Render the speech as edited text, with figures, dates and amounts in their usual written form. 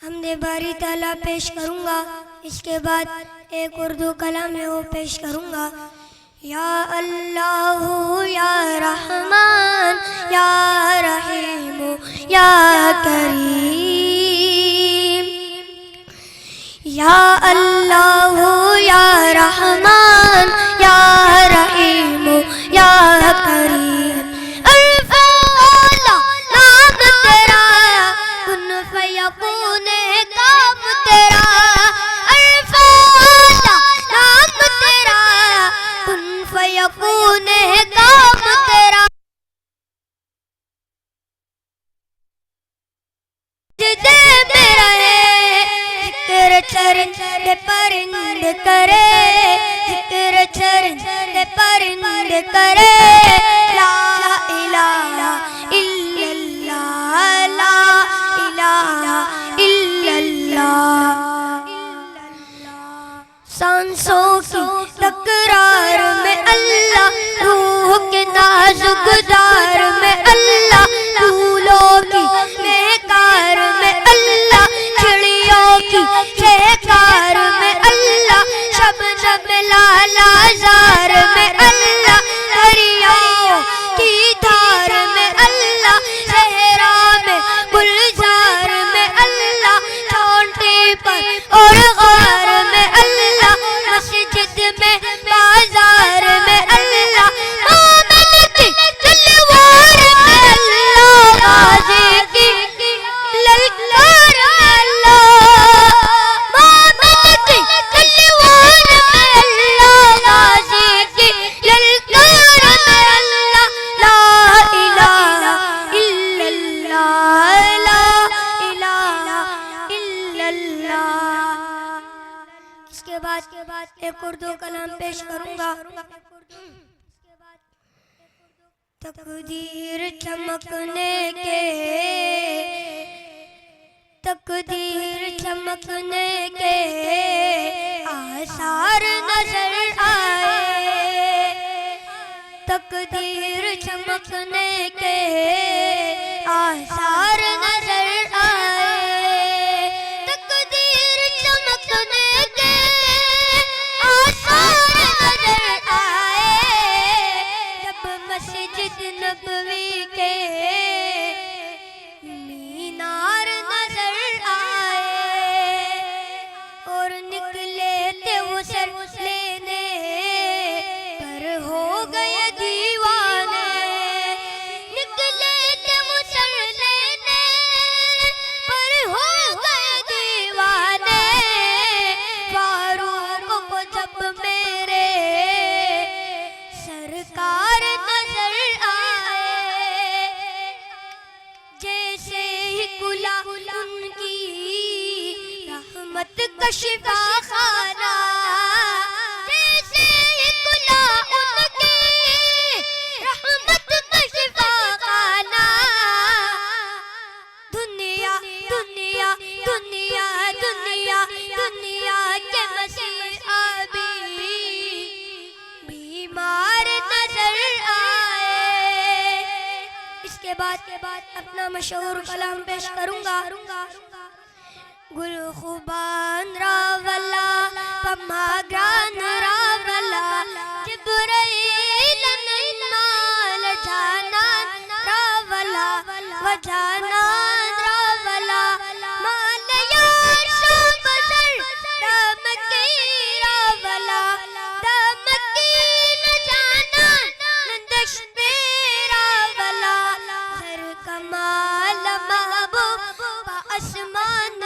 حمد باری تعالیٰ پیش کروں گا، اس کے بعد ایک اردو کلام ہے وہ پیش کروں گا۔ یا اللہ یا رحمان یا رحیم یا کریم، یا اللہ یا رحمان یا رحیم یا کریم، نام تیرا کن فیکون کام تیرا، نام تیرا کن فیکون کام تیرا، سجدے میں رہے ذکر چرن دے پرند کرے، ذکر چرن دے پرند کرے، لا الہ الا اللہ، لا الہ الا اللہ۔ سانسوں کی تکرار میں اللہ، روح کے نازک دار میں اللہ، پھولوں کی مہکار میں اللہ، چڑیوں کی چہکار میں اللہ، شبنم لالا زار میں اللہ، دریاؤں کی دھار میں اللہ، صحرا میں گلزار میں اللہ، چونٹی پر اور غار میں اللہ، مسجد میں بازار میں اللہ، مومن کی تلوار میں اللہ، غازی کی للکار میں اللہ، مومن کی تلوار میں اللہ، غازی کی للکار میں اللہ، لا الہ الا اللہ، لا الہ الا اللہ۔ اس کے بعد ایک اردو کلام پیش کروں گا۔ تقدیر چمکنے کے، تقدیر چمکنے کے آثار نظر آئے، تقدیر چمکنے کے آثار نظر آئے، تقدیر چمکنے کے آثار نظر آئے، جب مسجد نبوی کے مینار نظر آئے، اور نکلے تھے وہ سر لینے پر ہو گئے دیوانے، نکلے تھے وہ سر لینے پر ہو گئے دیوانے، فاروق کو جب میرے سرکار نظر آئے، جیسے ہی کھلا ان کی رحمت کا شفا خانہ، جیسے ہی کھلا ان کی رحمت کا شفا خانہ، دنیا دنیا دنیا دنیا دنیا کے مسیح آبی بیمار نظر آئے۔ اس کے بعد اپنا مشہور کلام پیش کروں گا۔ گل خوبان راولا پماگران راولا، جبرائیل نمال جانان راولا وجانان راولا، مال یار شو بزر دامکی راولا، دامکی نجانان نندش راولا، زر کمال محبوب با اسمان